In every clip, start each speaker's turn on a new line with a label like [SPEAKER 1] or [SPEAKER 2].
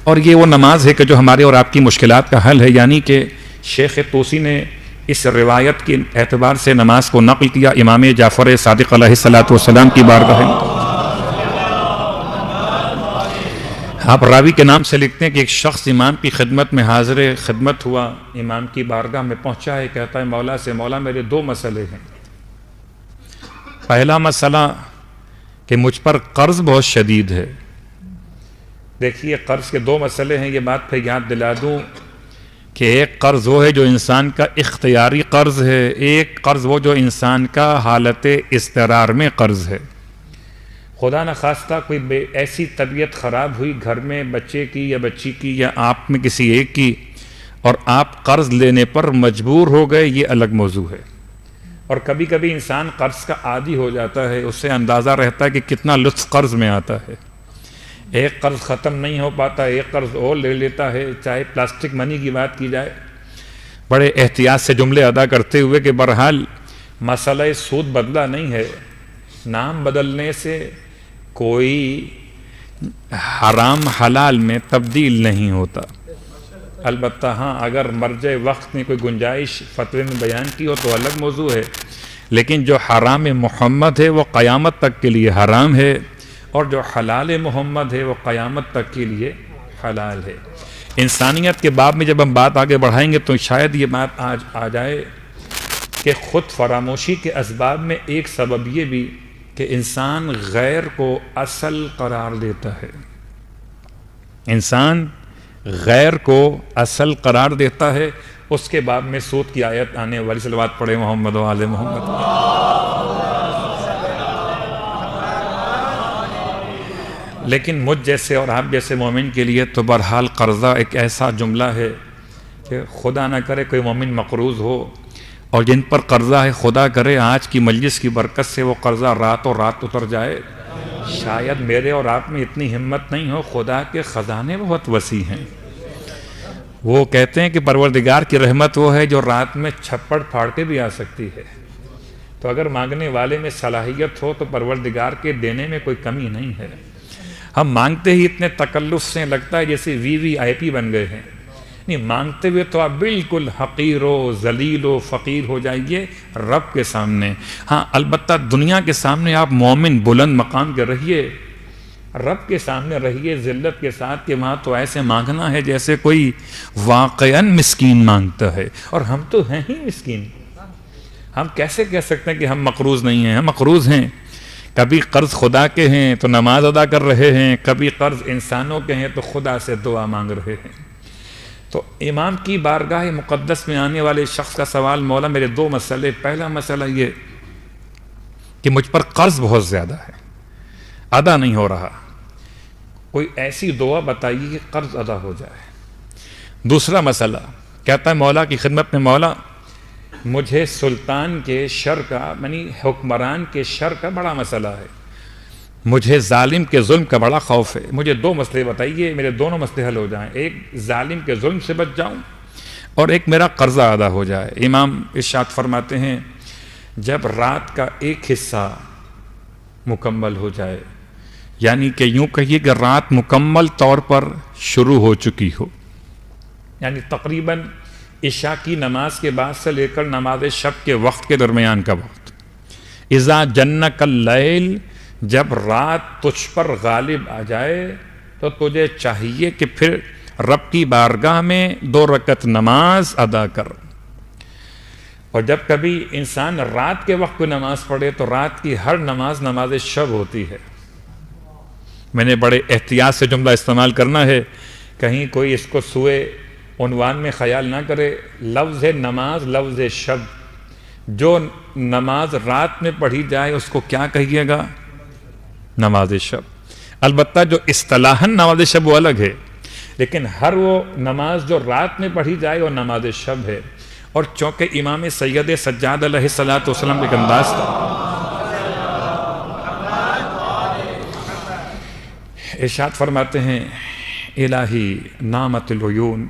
[SPEAKER 1] اور یہ وہ نماز ہے کہ جو ہمارے اور آپ کی مشکلات کا حل ہے. یعنی کہ شیخ طوسی نے اس روایت کے اعتبار سے نماز کو نقل کیا امام جعفر صادق علیہ السلام کی بارگاہ میں. آپ راوی کے نام سے لکھتے ہیں کہ ایک شخص امام کی خدمت میں حاضر خدمت ہوا، امام کی بارگاہ میں پہنچا ہے، کہتا ہے مولا سے مولا میرے دو مسئلے ہیں. پہلا مسئلہ کہ مجھ پر قرض بہت شدید ہے. دیکھیے قرض کے دو مسئلے ہیں، یہ بات پھر یاد دلا دوں کہ ایک قرض وہ ہے جو انسان کا اختیاری قرض ہے، ایک قرض وہ جو انسان کا حالت اضطرار میں قرض ہے. خدا نخواستہ کوئی ایسی طبیعت خراب ہوئی گھر میں بچے کی یا بچی کی یا آپ میں کسی ایک کی، اور آپ قرض لینے پر مجبور ہو گئے، یہ الگ موضوع ہے. اور کبھی کبھی انسان قرض کا عادی ہو جاتا ہے، اس سے اندازہ رہتا ہے کہ کتنا لطف قرض میں آتا ہے. ایک قرض ختم نہیں ہو پاتا، ایک قرض اور لے لیتا ہے. چاہے پلاسٹک منی کی بات کی جائے، بڑے احتیاط سے جملے ادا کرتے ہوئے کہ بہرحال مسئلہ سود بدلا نہیں ہے. نام بدلنے سے کوئی حرام حلال میں تبدیل نہیں ہوتا. البتہ ہاں اگر مرجع وقت نے کوئی گنجائش فتوے میں بیان کی ہو تو الگ موضوع ہے، لیکن جو حرام محمد ہے وہ قیامت تک کے لیے حرام ہے، اور جو حلال محمد ہے وہ قیامت تک کے لیے حلال ہے. انسانیت کے باب میں جب ہم بات آگے بڑھائیں گے تو شاید یہ بات آج آ جائے کہ خود فراموشی کے اسباب میں ایک سبب یہ بھی کہ انسان غیر کو اصل قرار دیتا ہے. انسان غیر کو اصل قرار دیتا ہے. اس کے بعد میں سود کی آیت آنے والی، صلوات پڑھے محمد و آل محمد. لیکن مجھ جیسے اور آپ جیسے مومن کے لیے تو بہرحال قرضہ ایک ایسا جملہ ہے کہ خدا نہ کرے کوئی مومن مقروض ہو، اور جن پر قرضہ ہے خدا کرے آج کی مجلس کی برکت سے وہ قرضہ راتوں رات اتر جائے. شاید میرے اور آپ میں اتنی ہمت نہیں ہو، خدا کے خزانے بہت وسیع ہیں. وہ کہتے ہیں کہ پروردگار کی رحمت وہ ہے جو رات میں چھپڑ پھاڑ کے بھی آ سکتی ہے. تو اگر مانگنے والے میں صلاحیت ہو تو پروردگار کے دینے میں کوئی کمی نہیں ہے. ہم مانگتے ہی اتنے تکلف سے لگتا ہے جیسے VVIP بن گئے ہیں. نہیں، مانگتے ہوئے تو آپ بالکل حقیر و ذلیل و فقیر ہو جائیے رب کے سامنے. ہاں البتہ دنیا کے سامنے آپ مومن بلند مقام کے رہیے، رب کے سامنے رہیے ذلت کے ساتھ، کہ وہاں تو ایسے مانگنا ہے جیسے کوئی واقعاً مسکین مانگتا ہے. اور ہم تو ہیں ہی مسکین. ہم کیسے کہہ سکتے ہیں کہ ہم مقروض نہیں ہیں؟ ہم مقروض ہیں. کبھی قرض خدا کے ہیں تو نماز ادا کر رہے ہیں، کبھی قرض انسانوں کے ہیں تو خدا سے دعا مانگ رہے ہیں. تو امام کی بارگاہ مقدس میں آنے والے شخص کا سوال، مولا میرے دو مسئلے. پہلا مسئلہ یہ کہ مجھ پر قرض بہت زیادہ ہے، ادا نہیں ہو رہا، کوئی ایسی دعا بتائیے کہ قرض ادا ہو جائے. دوسرا مسئلہ کہتا ہے مولا کی خدمت میں، مولا مجھے سلطان کے شر کا، یعنی حکمران کے شر کا بڑا مسئلہ ہے، مجھے ظالم کے ظلم کا بڑا خوف ہے. مجھے دو مسئلے بتائیے، میرے دونوں مسئلے حل ہو جائیں، ایک ظالم کے ظلم سے بچ جاؤں اور ایک میرا قرضہ ادا ہو جائے. امام ارشاد فرماتے ہیں جب رات کا ایک حصہ مکمل ہو جائے، یعنی کہ یوں کہیے کہ رات مکمل طور پر شروع ہو چکی ہو، یعنی تقریباً عشاء کی نماز کے بعد سے لے کر نماز شب کے وقت کے درمیان کا وقت. اذا جنک اللیل، جب رات تجھ پر غالب آ جائے تو تجھے چاہیے کہ پھر رب کی بارگاہ میں 2 رکعت نماز ادا کر. اور جب کبھی انسان رات کے وقت کو نماز پڑھے تو رات کی ہر نماز نماز شب ہوتی ہے. میں نے بڑے احتیاط سے جملہ استعمال کرنا ہے، کہیں کوئی اس کو سوئے عنوان میں خیال نہ کرے. لفظ ہے نماز، لفظ ہے شب. جو نماز رات میں پڑھی جائے اس کو کیا کہیے گا؟ نماز شب. البتہ جو اصطلاحاً نماز شب وہ الگ ہے، لیکن ہر وہ نماز جو رات میں پڑھی جائے وہ نماز شب ہے. اور چونکہ امام سید سجاد علیہ السلام ایک انداز تھا، ارشاد فرماتے ہیں الہی نامت العیون،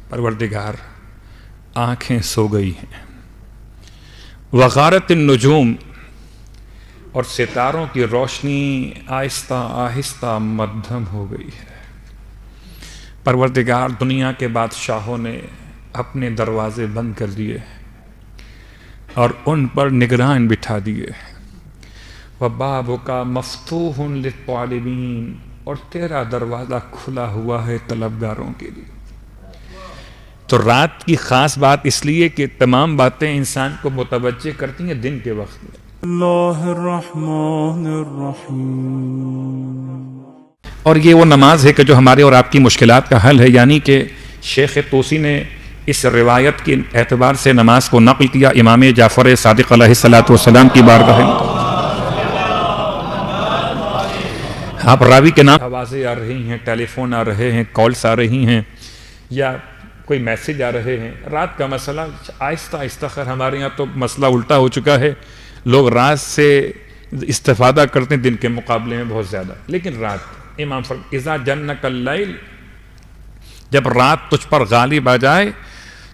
[SPEAKER 1] پروردگار آنکھیں سو گئی ہیں، وغارت النجوم، اور ستاروں کی روشنی آہستہ آہستہ مدھم ہو گئی ہے، پروردگار دنیا کے بادشاہوں نے اپنے دروازے بند کر دیے اور ان پر نگران بٹھا دیے. وَبَابُكَ مَفْتُوحٌ لِلطَّالِبِينَ، اور تیرا دروازہ کھلا ہوا ہے طلبگاروں کے لیے. تو رات کی خاص بات اس لیے کہ تمام باتیں انسان کو متوجہ کرتی ہیں دن کے وقت میں.
[SPEAKER 2] اللہ الرحمن الرحیم.
[SPEAKER 1] اور یہ وہ نماز ہے کہ جو ہمارے اور آپ کی مشکلات کا حل ہے. یعنی کہ شیخ طوسی نے اس روایت کے اعتبار سے نماز کو نقل کیا امام جعفر صادق علیہ الصلوۃ والسلام کی بارگاہ میں. آپ راوی کے نام آوازیں آ رہی ہیں، ٹیلی فون آ رہے ہیں، کالز آ رہی ہیں، یا کوئی میسج آ رہے ہیں. رات کا مسئلہ آہستہ آہستہ، خیر ہمارے یہاں تو مسئلہ الٹا ہو چکا ہے، لوگ رات سے استفادہ کرتے ہیں دن کے مقابلے میں بہت زیادہ. لیکن رات امام فرماتے اذا جنک اللیل، جب رات تجھ پر غالب آ جائے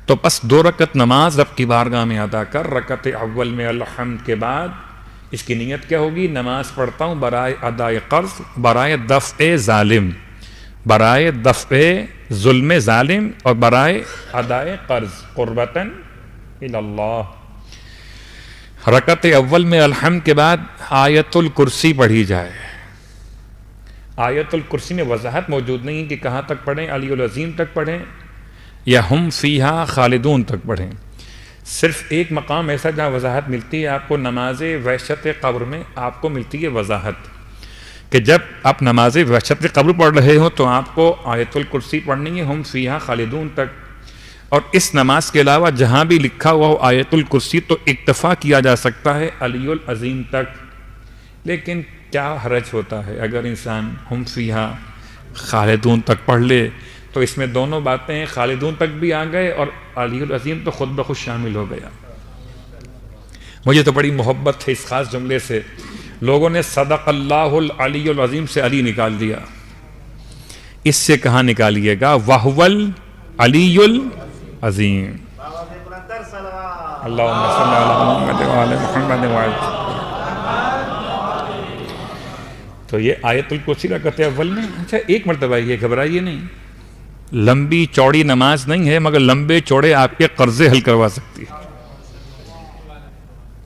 [SPEAKER 1] تو بس 2 رکعت نماز رب کی بارگاہ میں ادا کر. رکعت اول میں الحمد کے بعد اس کی نیت کیا ہوگی؟ نماز پڑھتا ہوں برائے ادائے قرض، برائے دفع ظالم، برائے دفع ظلم ظالم، اور برائے ادائے قرض، قربتاً الی اللہ. رکعت اول میں الحمد کے بعد آیت الکرسی پڑھی جائے. آیت الکرسی میں وضاحت موجود نہیں کہ کہاں تک پڑھیں، علی العظیم تک پڑھیں یا ہم فیہا خالدون تک پڑھیں. صرف ایک مقام ایسا جہاں وضاحت ملتی ہے آپ کو، نماز وحشت قبر میں آپ کو ملتی ہے وضاحت کہ جب آپ نماز وحشت قبر پڑھ رہے ہوں تو آپ کو آیت الکرسی پڑھنی ہے ہم فیہا خالدون تک. اور اس نماز کے علاوہ جہاں بھی لکھا ہوا ہو آیت الکرسی تو اکتفا کیا جا سکتا ہے علی العظیم تک. لیکن کیا حرج ہوتا ہے اگر انسان ہم فیہا خالدون تک پڑھ لے؟ تو اس میں دونوں باتیں خالدون تک بھی آ گئے اور علی العظیم تو خود بخود شامل ہو گیا. مجھے تو بڑی محبت ہے اس خاص جملے سے. لوگوں نے صدق اللہ العلی العظیم سے علی نکال دیا. اس سے کہاں نکالیے گا؟ وَهُوَ العلی العظیم. اللہم صلی علی محمد وعلی محمد وعلی. تو یہ آیت الکرسی رکعت اول میں. اچھا ایک مرتبہ یہ گھبرائیے نہیں، لمبی چوڑی نماز نہیں ہے مگر لمبے چوڑے آپ کے قرضے حل کروا سکتی ہے.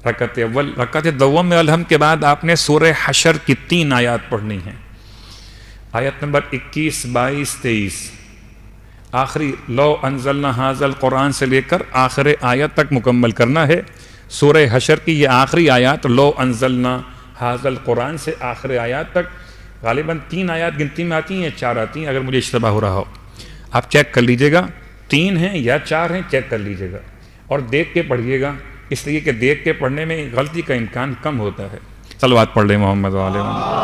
[SPEAKER 1] رکعت اول. رکعت دوم میں الحمد کے بعد آپ نے سورہ حشر کی 3 آیات پڑھنی ہیں. آیت نمبر 21، 22، 23، آخری لو انزلنا ھذا القرآن سے لے کر آخر آیت تک مکمل کرنا ہے. سورہ حشر کی یہ آخری آیات لو انزلنا ھذا القرآن سے آخر آیات تک. غالباً 3 آیات گنتی میں آتی ہیں، 4 آتی ہیں اگر مجھے اشتباہ ہو رہا ہو. آپ چیک کر لیجئے گا 3 ہیں یا 4 ہیں، چیک کر لیجئے گا اور دیکھ کے پڑھیے گا، اس لیے کہ دیکھ کے پڑھنے میں غلطی کا امکان کم ہوتا ہے. صلوات پڑھ لیں محمد وعلیہ وسلم.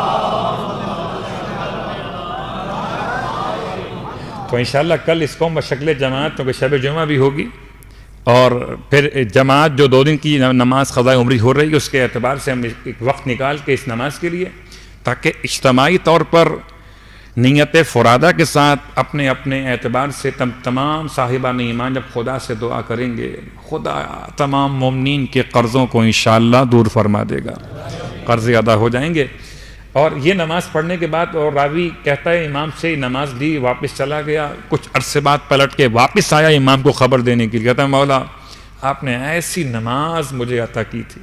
[SPEAKER 1] تو انشاءاللہ کل اس کو مشکل جماعت، کیونکہ شب جمعہ بھی ہوگی اور پھر جماعت جو 2 دن کی نماز قضاء عمری ہو رہی ہے اس کے اعتبار سے ہم ایک وقت نکال کے اس نماز کے لیے، تاکہ اجتماعی طور پر نیت فرادہ کے ساتھ اپنے اپنے اعتبار سے تمام صاحبان ایمان جب خدا سے دعا کریں گے، خدا تمام مومنین کے قرضوں کو انشاءاللہ دور فرما دے گا، قرض ادا ہو جائیں گے. اور یہ نماز پڑھنے کے بعد اور راوی کہتا ہے امام سے نماز لی، واپس چلا گیا، کچھ عرصے بعد پلٹ کے واپس آیا امام کو خبر دینے کے لیے، کہتا ہے مولا آپ نے ایسی نماز مجھے عطا کی تھی،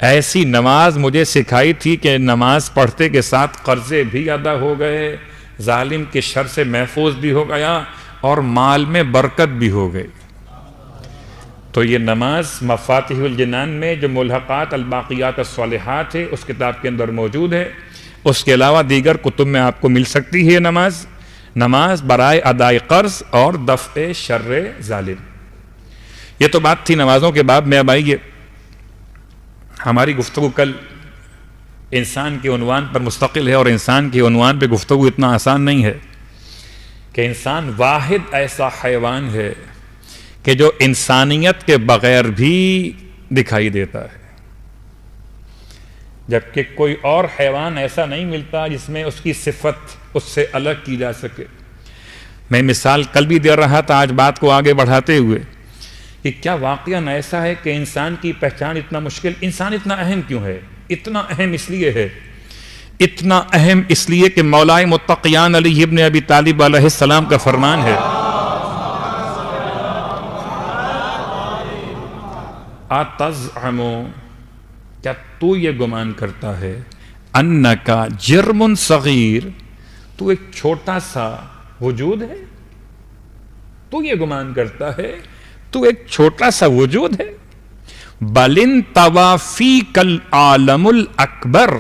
[SPEAKER 1] ایسی نماز مجھے سکھائی تھی کہ نماز پڑھتے کے ساتھ قرضے بھی ادا ہو گئے، ظالم کے شر سے محفوظ بھی ہو گیا اور مال میں برکت بھی ہو گئی. تو یہ نماز مفاتیح الجنان میں جو ملحقات الباقیات الصالحات ہے اس کتاب کے اندر موجود ہے. اس کے علاوہ دیگر کتب میں آپ کو مل سکتی ہے. نماز برائے ادائے قرض اور دفع شر ظالم. یہ تو بات تھی نمازوں کے باب میں. اب آئیے ہماری گفتگو کل انسان کے عنوان پر مستقل ہے، اور انسان کے عنوان پہ گفتگو اتنا آسان نہیں ہے کہ انسان واحد ایسا حیوان ہے کہ جو انسانیت کے بغیر بھی دکھائی دیتا ہے، جبکہ کوئی اور حیوان ایسا نہیں ملتا جس میں اس کی صفت اس سے الگ کی جا سکے. میں مثال کل بھی دے رہا تھا، آج بات کو آگے بڑھاتے ہوئے، کہ کیا واقعاً ایسا ہے کہ انسان کی پہچان اتنا مشکل، انسان اتنا اہم کیوں ہے؟ اتنا اہم اس لیے ہے اتنا اہم اس لیے کہ مولا متقیان علی ابن ابی طالب علیہ السلام کا فرمان ہے، اتزعم، کیا تو یہ گمان کرتا ہے، انکا جرم صغیر، تو ایک چھوٹا سا وجود ہے، تو یہ گمان کرتا ہے تو ایک چھوٹا سا وجود ہے، بل انطوی فیک العالم الاکبر،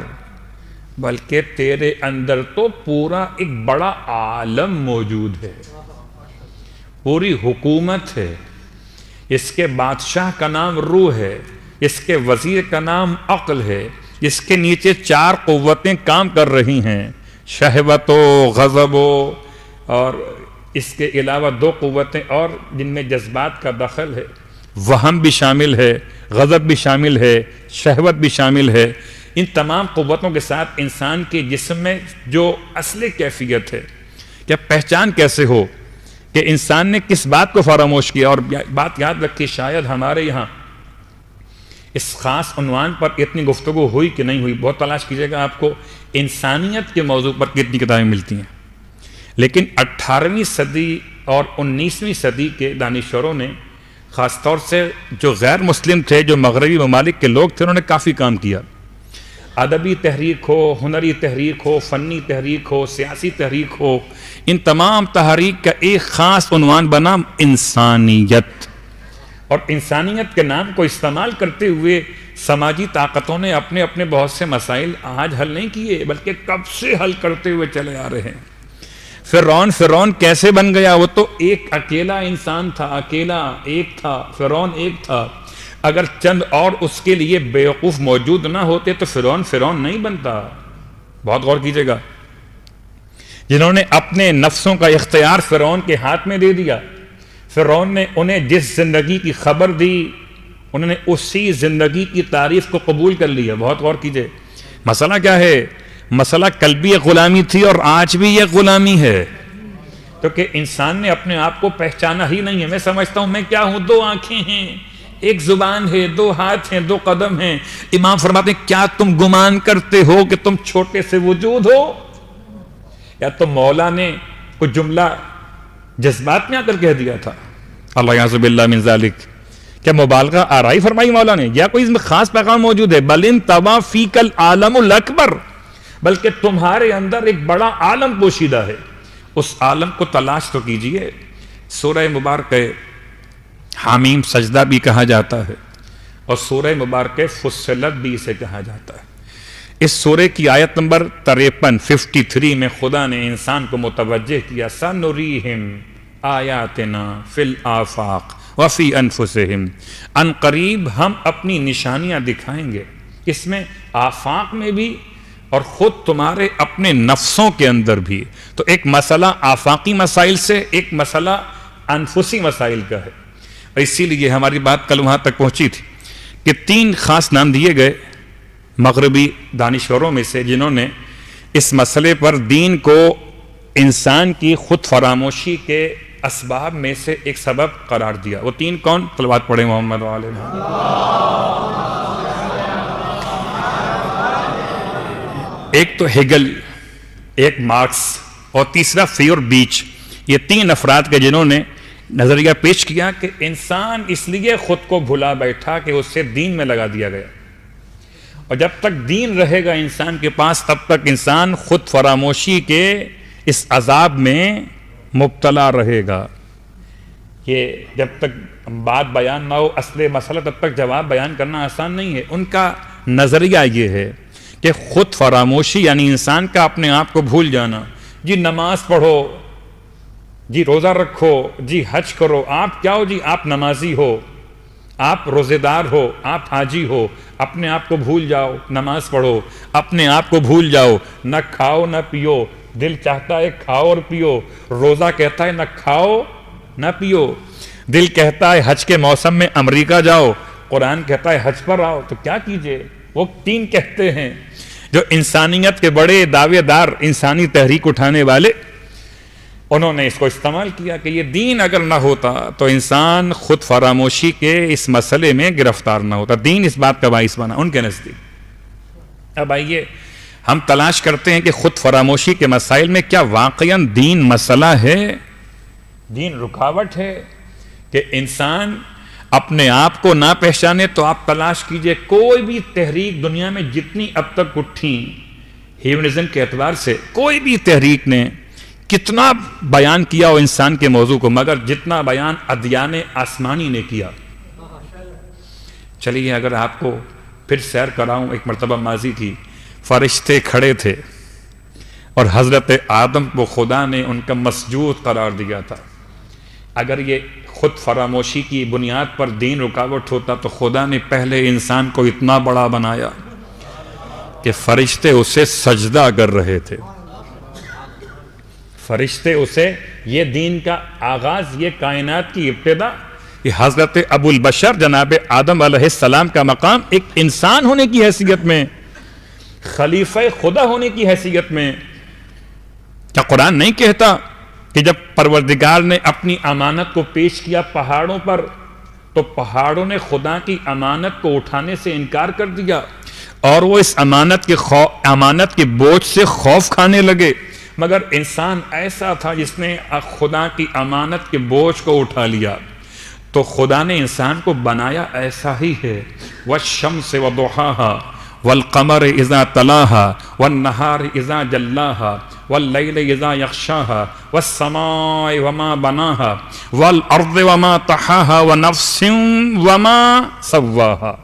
[SPEAKER 1] بلکہ تیرے اندر تو پورا ایک بڑا عالم موجود ہے، پوری حکومت ہے، اس کے بادشاہ کا نام روح ہے، اس کے وزیر کا نام عقل ہے، اس کے نیچے 4 قوتیں کام کر رہی ہیں، شہوت و غضب و، اور اس کے علاوہ 2 قوتیں اور جن میں جذبات کا دخل ہے، وہم بھی شامل ہے، غضب بھی شامل ہے، شہوت بھی شامل ہے۔ ان تمام قوتوں کے ساتھ انسان کے جسم میں جو اصل کیفیت ہے، کیا پہچان کیسے ہو کہ انسان نے کس بات کو فراموش کیا؟ اور بات یاد رکھیے، شاید ہمارے یہاں اس خاص عنوان پر اتنی گفتگو ہوئی کہ نہیں ہوئی، بہت تلاش کیجئے گا آپ کو انسانیت کے موضوع پر کتنی کتابیں ملتی ہیں، لیکن 18ویں صدی اور 19ویں صدی کے دانشوروں نے خاص طور سے جو غیر مسلم تھے، جو مغربی ممالک کے لوگ تھے، انہوں نے کافی کام کیا، ادبی تحریک ہو، ہنری تحریک ہو، فنی تحریک ہو، سیاسی تحریک ہو، ان تمام تحریک کا ایک خاص عنوان بنا انسانیت، اور انسانیت کے نام کو استعمال کرتے ہوئے سماجی طاقتوں نے اپنے اپنے بہت سے مسائل آج حل نہیں کیے، بلکہ کب سے حل کرتے ہوئے چلے آ رہے ہیں۔ فرعون کیسے بن گیا؟ وہ تو ایک اکیلا انسان تھا، اکیلا ایک تھا، فرعون ایک تھا۔ اگر چند اور اس کے لیے بیوقوف موجود نہ ہوتے تو فرعون نہیں بنتا۔ بہت غور کیجئے گا، جنہوں نے اپنے نفسوں کا اختیار فرعون کے ہاتھ میں دے دیا، فرعون نے انہیں جس زندگی کی خبر دی، انہوں نے اسی زندگی کی تعریف کو قبول کر لیا۔ بہت غور کیجئے، مسئلہ کیا ہے؟ مسئلہ کل بھی ایک غلامی تھی اور آج بھی یہ غلامی ہے، کیونکہ انسان نے اپنے آپ کو پہچانا ہی نہیں ہے۔ میں سمجھتا ہوں میں کیا ہوں، 2 آنکھیں ہیں، ایک زبان ہے، 2 ہاتھ ہیں، 2 قدم ہیں۔ امام فرماتے ہیں کیا تم گمان کرتے ہو کہ تم چھوٹے سے وجود ہو؟ یا تو مولا نے کوئی جملہ جذبات میں آ کر کہہ دیا تھا، اللہ یعوذ باللہ من ذالک، کیا مبالغہ آرائی فرمائی مولا نے، یا کوئی اس میں خاص پیغام موجود ہے؟ بل انطوی فیک العالم الاکبر، بلکہ تمہارے اندر ایک بڑا عالم پوشیدہ ہے، اس عالم کو تلاش تو کیجئے۔ سورہ مبارکہ حامیم سجدہ بھی کہا جاتا ہے، اور سورہ مبارکہ فصلت بھی اسے کہا جاتا ہے۔ اس سورہ کی آیت نمبر 53 میں خدا نے انسان کو متوجہ کیا، سَنُرِيهِمْ آیاتنا فی الآفاق وفی انفسہم، ان قریب ہم اپنی نشانیاں دکھائیں گے، اس میں آفاق میں بھی اور خود تمہارے اپنے نفسوں کے اندر بھی۔ تو ایک مسئلہ آفاقی مسائل سے ایک مسئلہ انفسی مسائل کا ہے، اور اسی لیے ہماری بات کل وہاں تک پہنچی تھی کہ 3 خاص نام دیے گئے مغربی دانشوروں میں سے، جنہوں نے اس مسئلے پر دین کو انسان کی خود فراموشی کے اسباب میں سے ایک سبب قرار دیا۔ وہ 3 کون؟ صلوات پڑھیں محمد وعلى محمد۔ ایک تو ہیگل، ایک مارکس، اور تیسرا فیور بیچ۔ یہ 3 افراد کے جنہوں نے نظریہ پیش کیا کہ انسان اس لیے خود کو بھلا بیٹھا کہ اسے دین میں لگا دیا گیا، اور جب تک دین رہے گا انسان کے پاس تب تک انسان خود فراموشی کے اس عذاب میں مبتلا رہے گا۔ کہ جب تک بات بیان نہ ہو اصل مسئلہ تب تک جواب بیان کرنا آسان نہیں ہے۔ ان کا نظریہ یہ ہے کہ خود فراموشی یعنی انسان کا اپنے آپ کو بھول جانا، جی نماز پڑھو، جی روزہ رکھو، جی حج کرو، آپ کیا ہو جی؟ آپ نمازی ہو، آپ روزے دار ہو، آپ حاجی ہو، اپنے آپ کو بھول جاؤ، نماز پڑھو، اپنے آپ کو بھول جاؤ، نہ کھاؤ نہ پیو، دل چاہتا ہے کھاؤ اور پیو، روزہ کہتا ہے نہ کھاؤ نہ پیو، دل کہتا ہے حج کے موسم میں امریکہ جاؤ، قرآن کہتا ہے حج پر آؤ، تو کیا کیجئے؟ وہ 3 کہتے ہیں جو انسانیت کے بڑے دعوے دار، انسانی تحریک اٹھانے والے، انہوں نے اس کو استعمال کیا کہ یہ دین اگر نہ ہوتا تو انسان خود فراموشی کے اس مسئلے میں گرفتار نہ ہوتا، دین اس بات کا باعث بنا ان کے نزدیک۔ اب آئیے ہم تلاش کرتے ہیں کہ خود فراموشی کے مسائل میں کیا واقعاً دین مسئلہ ہے، دین رکاوٹ ہے کہ انسان اپنے آپ کو نہ پہچانے. تو آپ تلاش کیجئے کوئی بھی تحریک دنیا میں جتنی اب تک اٹھی ہیومنزم کے اعتبار سے، کوئی بھی تحریک نے کتنا بیان کیا ہو انسان کے موضوع کو، مگر جتنا بیان ادیان آسمانی نے کیا. چلیے اگر آپ کو پھر سیر کراؤں ایک مرتبہ ماضی کی، فرشتے کھڑے تھے اور حضرت آدم کو خدا نے ان کا مسجود قرار دیا تھا. اگر یہ خود فراموشی کی بنیاد پر دین رکاوٹ ہوتا تو خدا نے پہلے انسان کو اتنا بڑا بنایا کہ فرشتے اسے سجدہ کر رہے تھے. فرشتے اسے، یہ دین کا آغاز، یہ کائنات کی ابتدا، یہ حضرت ابو البشر جناب آدم علیہ السلام کا مقام ایک انسان ہونے کی حیثیت میں، خلیفہ خدا ہونے کی حیثیت میں. کیا قرآن نہیں کہتا کہ جب پروردگار نے اپنی امانت کو پیش کیا پہاڑوں پر تو پہاڑوں نے خدا کی امانت کو اٹھانے سے انکار کر دیا اور وہ اس امانت کے بوجھ سے خوف کھانے لگے. مگر انسان ایسا تھا جس نے خدا کی امانت کے بوجھ کو اٹھا لیا. تو خدا نے انسان کو بنایا ایسا ہی ہے. والشمس وضحاها والقمر اذا تلاها والنهار اذا جلاها والليل اذا يغشاها والسماء وما بناها والارض وما طحاها ونفس وما سواها.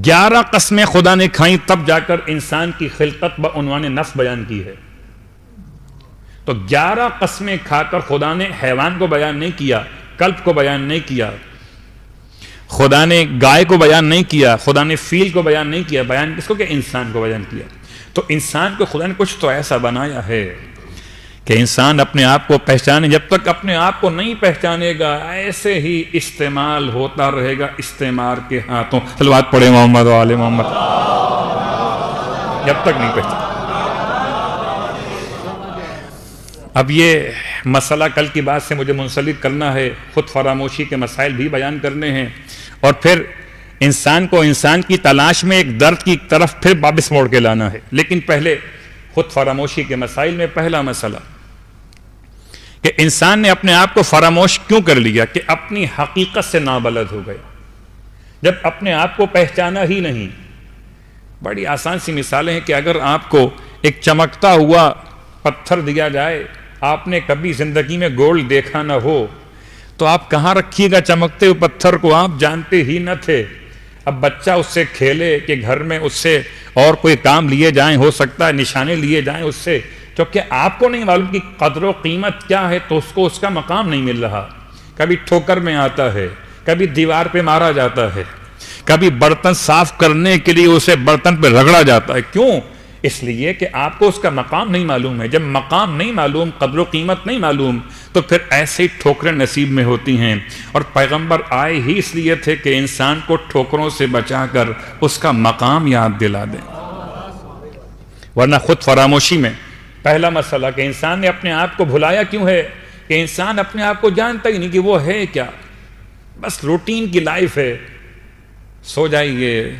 [SPEAKER 1] 11 قسمیں خدا نے کھائیں تب جا کر انسان کی خلقت بعنوان نفس بیان کی ہے. تو 11 قسمیں کھا کر خدا نے حیوان کو بیان نہیں کیا، کلب کو بیان نہیں کیا، خدا نے گائے کو بیان نہیں کیا، خدا نے فیل کو بیان نہیں کیا. بیان کس کو؟ کہ انسان کو بیان کیا. تو انسان کو خدا نے کچھ تو ایسا بنایا ہے کہ انسان اپنے آپ کو پہچانے. جب تک اپنے آپ کو نہیں پہچانے گا ایسے ہی استعمال ہوتا رہے گا استعمار کے ہاتھوں. صلوات پڑھے محمد و آل محمد. جب تک نہیں پہچانے. اب یہ مسئلہ کل کی بات سے مجھے منسلک کرنا ہے، خود فراموشی کے مسائل بھی بیان کرنے ہیں اور پھر انسان کو انسان کی تلاش میں ایک درد کی طرف پھر واپس موڑ کے لانا ہے. لیکن پہلے خود فراموشی کے مسائل میں پہلا مسئلہ کہ انسان نے اپنے آپ کو فراموش کیوں کر لیا؟ کہ اپنی حقیقت سے نابلد ہو گیا. جب اپنے آپ کو پہچانا ہی نہیں. بڑی آسان سی مثالیں ہیں کہ اگر آپ کو ایک چمکتا ہوا پتھر دیا جائے، آپ نے کبھی زندگی میں گولڈ دیکھا نہ ہو تو آپ کہاں رکھیے گا چمکتے ہوئے پتھر کو؟ آپ جانتے ہی نہ تھے. اب بچہ اس سے کھیلے کہ گھر میں اس سے اور کوئی کام لیے جائیں، ہو سکتا ہے نشانے لیے جائیں اس سے، کیونکہ آپ کو نہیں معلوم کہ قدر و قیمت کیا ہے تو اس کو اس کا مقام نہیں مل رہا. کبھی ٹھوکر میں آتا ہے، کبھی دیوار پہ مارا جاتا ہے، کبھی برتن صاف کرنے کے لیے اسے برتن پہ رگڑا جاتا ہے. کیوں؟ اس لیے کہ آپ کو اس کا مقام نہیں معلوم ہے. جب مقام نہیں معلوم، قدر و قیمت نہیں معلوم تو پھر ایسے ہی ٹھوکریں نصیب میں ہوتی ہیں. اور پیغمبر آئے ہی اس لیے تھے کہ انسان کو ٹھوکروں سے بچا کر اس کا مقام یاد دلا دیں. ورنہ خود فراموشی میں پہلا مسئلہ کہ انسان نے اپنے آپ کو بھلایا کیوں ہے؟ کہ انسان اپنے آپ کو جانتا ہی نہیں کہ وہ ہے کیا. بس روٹین کی لائف ہے. سو جائیے،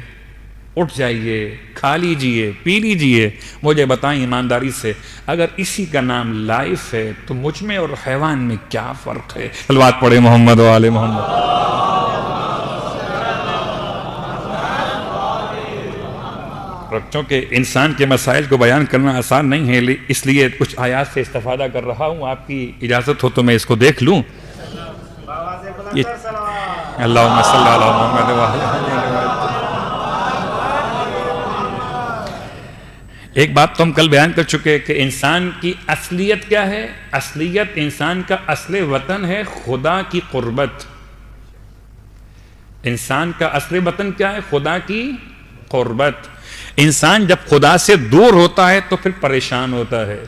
[SPEAKER 1] اٹھ جائیے، کھا لیجئے، پی لیجئے. مجھے بتائیں ایمانداری سے، اگر اسی کا نام لائف ہے تو مجھ میں اور حیوان میں کیا فرق ہے؟ صلوات پڑھے محمد و آل محمد. چونکہ انسان کے مسائل کو بیان کرنا آسان نہیں ہے، اس لیے کچھ آیات سے استفادہ کر رہا ہوں. آپ کی اجازت ہو تو میں اس کو دیکھ لوں. اللہم صلی علی محمد و آل محمد. ایک بات تو ہم کل بیان کر چکے کہ انسان کی اصلیت کیا ہے؟ اصلیت انسان کا اصل وطن ہے خدا کی قربت. انسان کا اصل وطن کیا ہے؟ خدا کی قربت. انسان جب خدا سے دور ہوتا ہے تو پھر پریشان ہوتا ہے.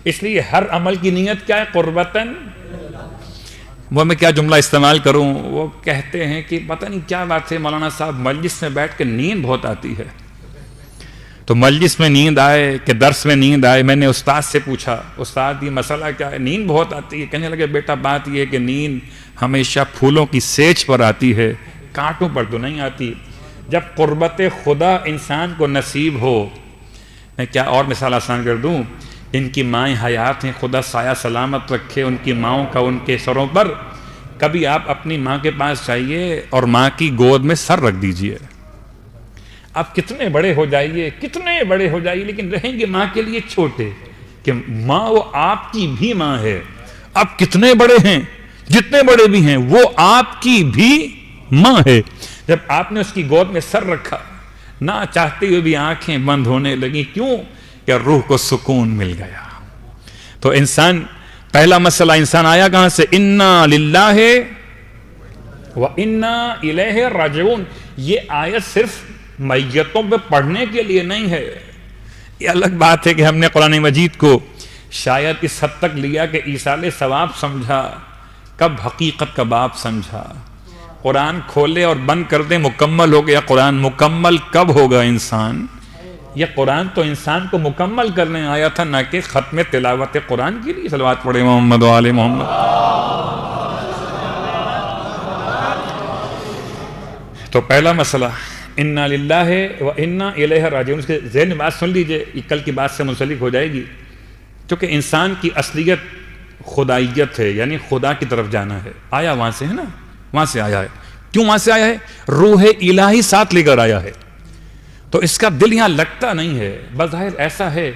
[SPEAKER 1] اس لیے ہر عمل کی نیت کیا ہے؟ قربتاً. وہ میں کیا جملہ استعمال کروں؟ وہ کہتے ہیں کہ پتہ نہیں کیا بات ہے مولانا صاحب، مجلس میں بیٹھ کے نیند بہت آتی ہے. تو مجلس میں نیند آئے کہ درس میں نیند آئے. میں نے استاد سے پوچھا، استاد یہ مسئلہ کیا ہے؟ نیند بہت آتی ہے. کہنے لگے بیٹا بات یہ ہے کہ نیند ہمیشہ پھولوں کی سیج پر آتی ہے، کانٹوں پر تو نہیں آتی. جب قربت خدا انسان کو نصیب ہو میں کیا اور مثال آسان کر دوں، ان کی مائیں حیات ہیں، خدا سایہ سلامت رکھے ان کی ماؤں کا ان کے سروں پر. کبھی آپ اپنی ماں کے پاس جائیے اور ماں کی گود میں سر رکھ دیجئے. آپ کتنے بڑے ہو جائیے، کتنے بڑے ہو جائیے، لیکن رہیں گے ماں کے لیے چھوٹے، کہ ماں وہ آپ کی بھی ماں ہے. آپ کتنے بڑے ہیں، جتنے بڑے بھی ہیں، وہ آپ کی بھی ماں ہے. جب آپ نے اس کی گود میں سر رکھا، نہ چاہتے ہوئے بھی آنکھیں بند ہونے لگی. کیوں؟ کہ روح کو سکون مل گیا. تو انسان، پہلا مسئلہ انسان آیا کہاں سے؟ انا للہ و انا الیہ راجعون. یہ آیت صرف میتوں پہ پڑھنے کے لیے نہیں ہے. یہ الگ بات ہے کہ ہم نے قرآن مجید کو شاید اس حد تک لیا کہ ایصال ثواب سمجھا، کب حقیقت کا باب سمجھا. قرآن کھولے اور بند کر دیں مکمل ہو گیا قرآن. مکمل کب ہوگا انسان؟ یہ قرآن تو انسان کو مکمل کرنے آیا تھا، نہ کہ ختم تلاوت قرآن کے لیے. صلوات پڑھے محمد و آل محمد. تو پہلا مسئلہ انا للہ و انا الیہ راجعون. اس کے ذہن میں بات سن لیجئے، یہ کل کی بات سے منسلک ہو جائے گی. کیونکہ انسان کی اصلیت خدائیت ہے، یعنی خدا کی طرف جانا ہے. آیا وہاں سے ہے نا، وہاں سے آیا ہے. کیوں وہاں سے آیا ہے؟ روح الہی ساتھ لے کر آیا ہے. تو اس کا دل یہاں لگتا نہیں ہے. بظاہر ایسا ہے